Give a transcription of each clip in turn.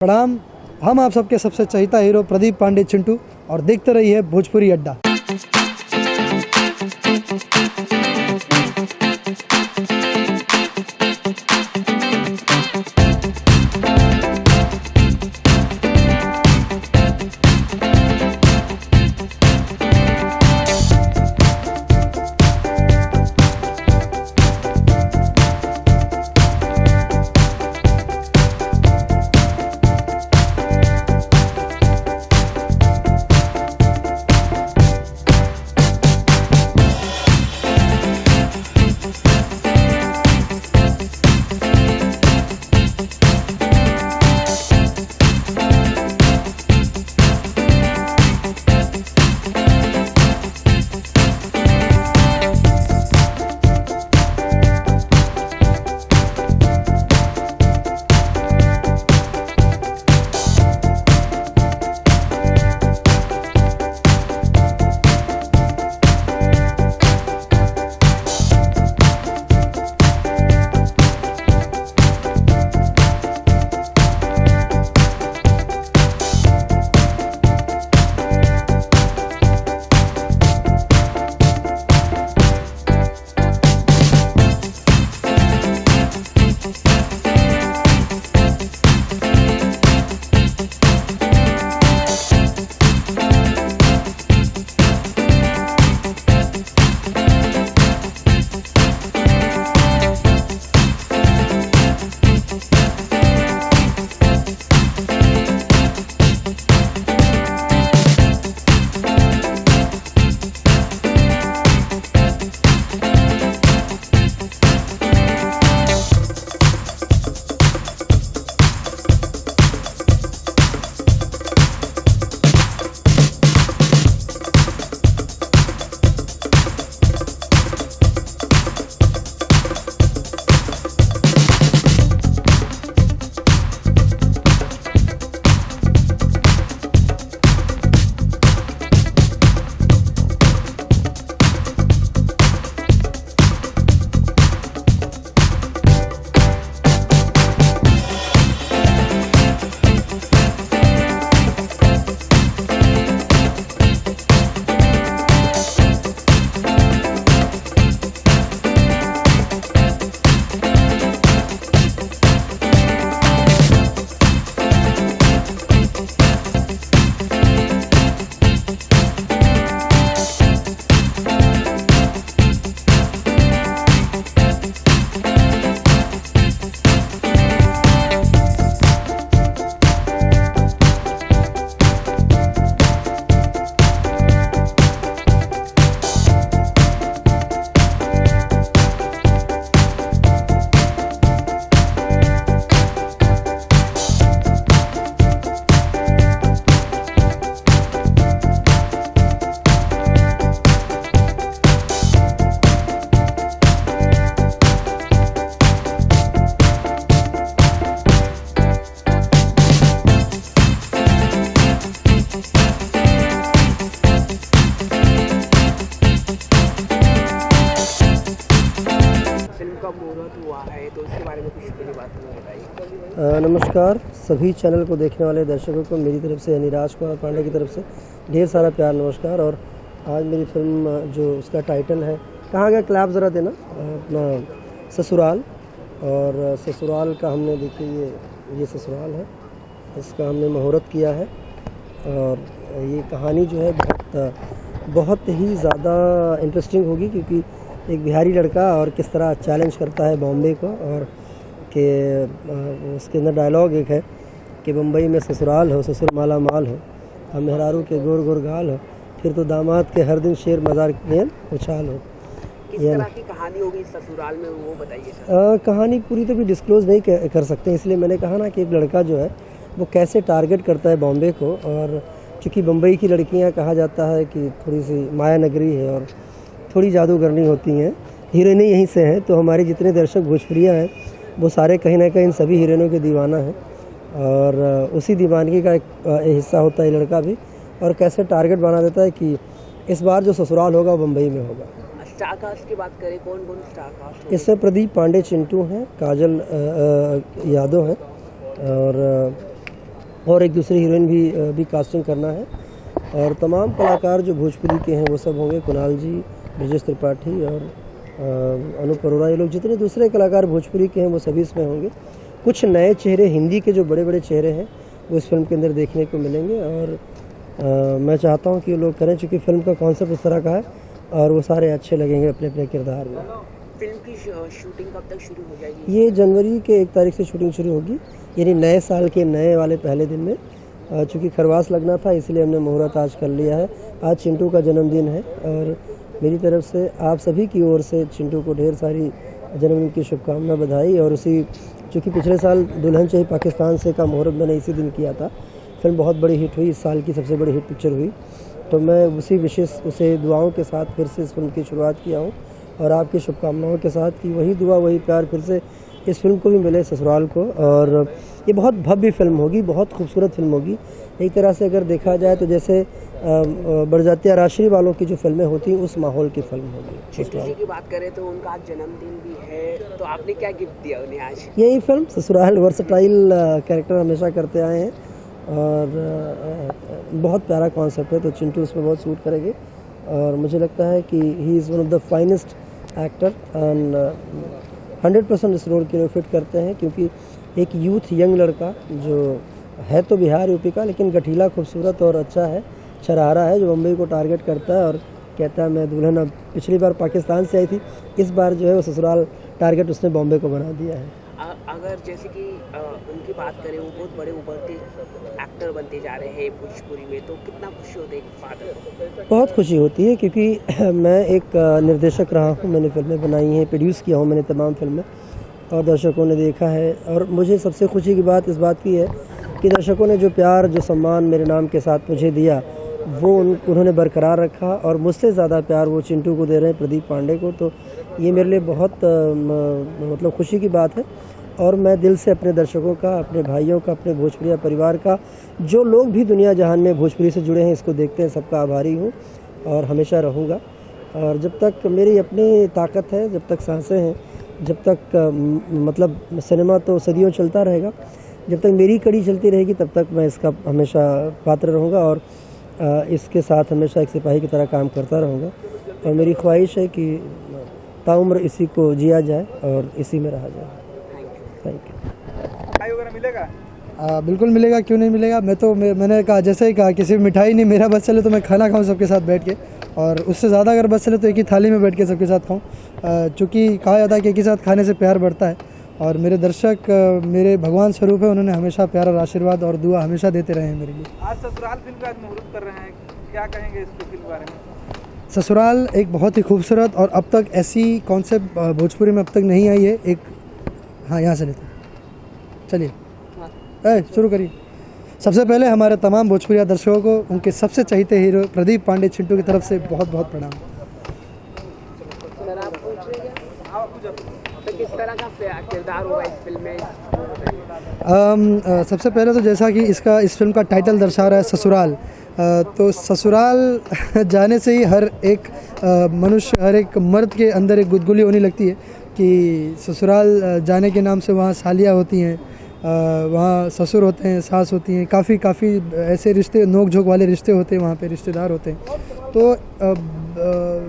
प्रणाम। हम आप सबके सबसे चहेता हीरो प्रदीप पांडे चिंटू, और देखते रहिए भोजपुरी अड्डा। नमस्कार सभी चैनल को देखने वाले दर्शकों को मेरी तरफ से, नीराज कुमार पांडे की तरफ से ढेर सारा प्यार नमस्कार। और आज मेरी फिल्म जो उसका टाइटल है, कहाँ गया क्लैप ज़रा देना, अपना ससुराल। और ससुराल का हमने देखिए ये ससुराल है, इसका हमने मुहूर्त किया है। और ये कहानी जो है बहुत ही ज़्यादा इंटरेस्टिंग होगी, क्योंकि एक बिहारी लड़का और किस तरह चैलेंज करता है बॉम्बे को, और कि उसके अंदर डायलॉग एक है कि बम्बई में ससुराल हो, ससुर माला माल हो, हम मेहरारू के गोर गोर गाल हो, फिर तो दामाद के हर दिन शेर मज़ार में उछाल हो। किस तरह की कहानी होगी ससुराल में, वो बताइए। कहानी पूरी तो भी डिस्क्लोज़ नहीं कर सकते, इसलिए मैंने कहा ना कि एक लड़का जो है वो कैसे टारगेट करता है बॉम्बे को। और चूँकि बम्बई की लड़कियां कहा जाता है कि थोड़ी सी माया नगरी है और थोड़ी जादूगरनी होती हैं, हीरोइनें यहीं से हैं, तो हमारे जितने दर्शक भोजपुरिया हैं वो सारे कहीं ना कहीं इन सभी हीरोइनों के दीवाना हैं। और उसी दीवानगी का एक हिस्सा होता है लड़का भी, और कैसे टारगेट बना देता है कि इस बार जो ससुराल होगा वो बम्बई में होगा। स्टार कास्ट की बात करें, कौन कौन स्टार कास्ट? इसमें प्रदीप पांडे चिंटू हैं, काजल यादव हैं, और और एक दूसरी हीरोइन भी कास्टिंग करना है। और तमाम कलाकार जो भोजपुरी के हैं वो सब होंगे, कुणाल जी, ब्रजेश त्रिपाठी और अनूप अरोड़ा, ये लोग जितने दूसरे कलाकार भोजपुरी के हैं वो सभी इसमें होंगे। कुछ नए चेहरे हिंदी के जो बड़े बड़े चेहरे हैं वो इस फिल्म के अंदर देखने को मिलेंगे। और मैं चाहता हूँ कि लोग करें, चूँकि फ़िल्म का कॉन्सेप्ट इस तरह का है और वो सारे अच्छे लगेंगे अपने अपने किरदार में। फिल्म की शूटिंग कब तक शुरू हो जाएगी? ये जनवरी के 1 तारीख से शूटिंग शुरू होगी, यानी नए साल के नए वाले पहले दिन में। चूँकि खरवास लगना था इसलिए हमने मुहूर्त आज कर लिया है। आज चिंटू का जन्मदिन है और मेरी तरफ से आप सभी की ओर से चिंटू को ढेर सारी जन्मदिन की शुभकामना, बधाई। और उसी चूँकि पिछले साल दुल्हन चाहिए पाकिस्तान से का मुहूर्त मैंने इसी दिन किया था। फिल्म बहुत बड़ी हिट हुई, इस साल की सबसे बड़ी हिट पिक्चर हुई, तो मैं उसी विशेष उसे दुआओं के साथ फिर से इस फिल्म की शुरुआत किया हूँ और आपकी शुभकामनाओं के साथ कि वही दुआ वही प्यार फिर से इस फिल्म को भी मिले, ससुराल को। और ये बहुत भव्य फिल्म होगी, बहुत खूबसूरत फिल्म होगी। एक तरह से अगर देखा जाए तो जैसे बड़जात्या राशि वालों की जो फिल्में होती हैं उस माहौल की फिल्म होगी। चिंटू जी की बात करें तो उनका आज जन्मदिन भी है, तो आपने क्या गिफ्ट दिया उन्हें आज? यही फिल्म ससुराल, वर्सटाइल कैरेक्टर हमेशा करते आए हैं और बहुत प्यारा कॉन्सेप्ट है, तो चिंटू उसमें बहुत सूट करेंगे। और मुझे लगता है कि he is one of the finest actor and 100% इस रोल के लिए फिट करते हैं, क्योंकि एक यूथ यंग लड़का जो है तो बिहार यूपी का, लेकिन गठीला, खूबसूरत और अच्छा है, शरारा है, जो मुंबई को टारगेट करता है और कहता है मैं दुल्हन, अब पिछली बार पाकिस्तान से आई थी, इस बार जो है वो ससुराल टारगेट उसने बॉम्बे को बना दिया है। अगर जैसे कि उनकी बात करें, वो बहुत बड़े उभरते एक्टर बनते जा रहे हैं भोजपुरी में, तो कितना खुशी होती है फादर? बहुत खुशी होती है, क्योंकि मैं एक निर्देशक रहा हूँ, मैंने फिल्में बनाई हैं, प्रोड्यूस किया हूँ मैंने तमाम फिल्में, और दर्शकों ने देखा है। और मुझे सबसे खुशी की बात इस बात की है कि दर्शकों ने जो प्यार, जो सम्मान मेरे नाम के साथ मुझे दिया, वो उन्होंने बरकरार रखा। और मुझसे ज़्यादा प्यार वो चिंटू को दे रहे हैं, प्रदीप पांडे को। तो ये मेरे लिए बहुत मतलब खुशी की बात है। और मैं दिल से अपने दर्शकों का, अपने भाइयों का, अपने भोजपुरिया परिवार का, जो लोग भी दुनिया जहान में भोजपुरी से जुड़े हैं, इसको देखते हैं, सबका आभारी हूँ और हमेशा रहूँगा। और जब तक मेरी अपनी ताकत है, जब तक सांसें हैं, जब तक मतलब सिनेमा तो सदियों चलता रहेगा, जब तक मेरी कड़ी चलती रहेगी तब तक मैं इसका हमेशा पात्र रहूँगा और इसके साथ हमेशा एक सिपाही की तरह काम करता रहूँगा। और मेरी ख्वाहिश है कि ताउम्र इसी को जिया जाए और इसी में रहा जाए। Thank you. मिठाई वगैरह मिलेगा? बिल्कुल मिलेगा, क्यों नहीं मिलेगा। मैंने कहा, जैसे ही कहा, किसी मिठाई नहीं, मेरा बस चले तो मैं खाना खाऊं सबके साथ बैठ के, और उससे ज़्यादा अगर बस चले तो एक ही थाली में बैठ के सबके साथ खाऊं। चूँकि कहा जाता है कि एक ही साथ खाने से प्यार बढ़ता है, और मेरे दर्शक मेरे भगवान स्वरूप है, उन्होंने हमेशा प्यार और आशीर्वाद और दुआ हमेशा देते रहे हैं मेरे लिए। आज ससुराल फिल्म का मुहूर्त कर रहे हैं, क्या कहेंगे इस फिल्म के बारे में? ससुराल एक बहुत ही खूबसूरत, और अब तक ऐसी कॉन्सेप्ट भोजपुरी में अब तक नहीं आई है। एक हाँ, यहाँ से लेते चलिए, शुरू करिए। सबसे पहले हमारे तमाम भोजपुरिया दर्शकों को उनके सबसे चहेते हीरो प्रदीप पांडे चिंटू की तरफ से बहुत बहुत प्रणाम। सर, आप पूछ रहे हैं तो किस तरह का किरदार होगा इस फिल्म में? सबसे पहले तो जैसा कि इस फिल्म का टाइटल दर्शा रहा है, ससुराल, तो ससुराल जाने से ही हर एक मनुष्य, हर एक मर्द के अंदर एक गुदगुली होने लगती है कि ससुराल जाने के नाम से वहाँ सालियाँ होती हैं, वहाँ ससुर होते हैं, सास होती हैं, काफ़ी ऐसे रिश्ते, नोक झोंक वाले रिश्ते होते हैं, वहाँ पे रिश्तेदार होते हैं। तो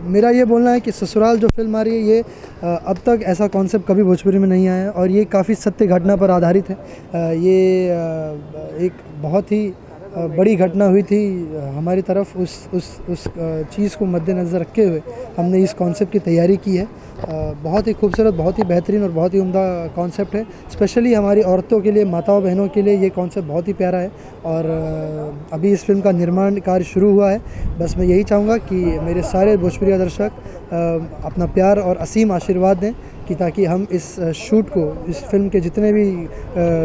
मेरा ये बोलना है कि ससुराल जो फिल्म आ रही है, ये अब तक ऐसा कॉन्सेप्ट कभी भोजपुरी में नहीं आया है, और ये काफ़ी सत्य घटना पर आधारित है। ये एक बहुत ही बड़ी घटना हुई थी हमारी तरफ, उस चीज़ को मद्देनज़र रखते हुए हमने इस कॉन्सेप्ट की तैयारी की है। बहुत ही खूबसूरत, बहुत ही बेहतरीन और बहुत ही उम्दा कॉन्सेप्ट है। स्पेशली हमारी औरतों के लिए, माताओं बहनों के लिए ये कॉन्सेप्ट बहुत ही प्यारा है, और अभी इस फिल्म का निर्माण कार्य शुरू हुआ है। बस मैं यही चाहूँगा कि मेरे सारे भोजपुरिया दर्शक अपना प्यार और असीम आशीर्वाद दें, कि ताकि हम इस शूट को, इस फिल्म के जितने भी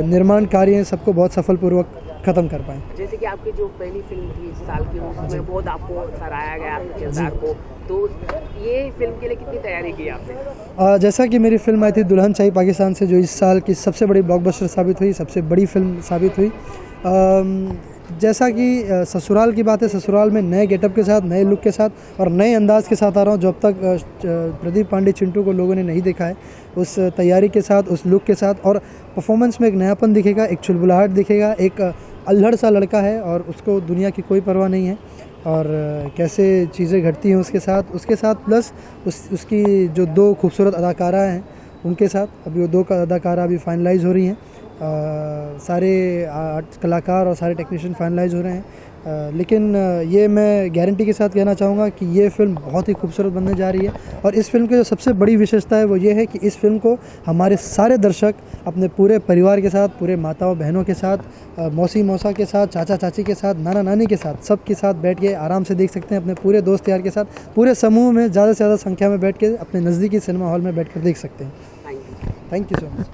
निर्माण कार्य हैं, सबको बहुत सफलपूर्वक ख़त्म कर पाएँ। जैसे कि आपकी जो पहली फिल्म थी इस साल की, उसमें बहुत आपको सराहा गया आपके किरदार को, तो ये फिल्म के लिए कितनी तैयारी की आपने? जैसा कि मेरी फिल्म आई थी दुल्हन चाहिए पाकिस्तान से, जो इस साल की सबसे बड़ी ब्लॉकबस्टर साबित हुई, सबसे बड़ी फिल्म साबित हुई। जैसा कि ससुराल की बात है, ससुराल में नए गेटअप के साथ, नए लुक के साथ और नए अंदाज़ के साथ आ रहा हूँ, जो अब तक प्रदीप पांडे चिंटू को लोगों ने नहीं देखा है। उस तैयारी के साथ, उस लुक के साथ, और परफॉर्मेंस में एक नयापन दिखेगा, एक चुलबुलाहट दिखेगा, एक अल्हड़ सा लड़का है और उसको दुनिया की कोई परवाह नहीं है, और कैसे चीज़ें घटती हैं उसके साथ प्लस उसकी जो 2 खूबसूरत अदाकारा हैं उनके साथ। अभी वो 2 अदाकारा अभी फाइनलाइज हो रही हैं, सारे कलाकार और सारे टेक्नीशियन फाइनलाइज हो रहे हैं। लेकिन ये मैं गारंटी के साथ कहना चाहूँगा कि ये फ़िल्म बहुत ही खूबसूरत बनने जा रही है। और इस फिल्म की जो सबसे बड़ी विशेषता है वो ये है कि इस फिल्म को हमारे सारे दर्शक अपने पूरे परिवार के साथ, पूरे माताओं बहनों के साथ, मौसी मौसा के साथ, चाचा चाची के साथ, नाना नानी के साथ, सब के साथ बैठ के आराम से देख सकते हैं। अपने पूरे दोस्त यार के साथ, पूरे समूह में ज़्यादा से ज़्यादा संख्या में बैठ के अपने नज़दीकी सिनेमा हॉल में बैठ कर देख सकते हैं। Thank you. Thank you so much.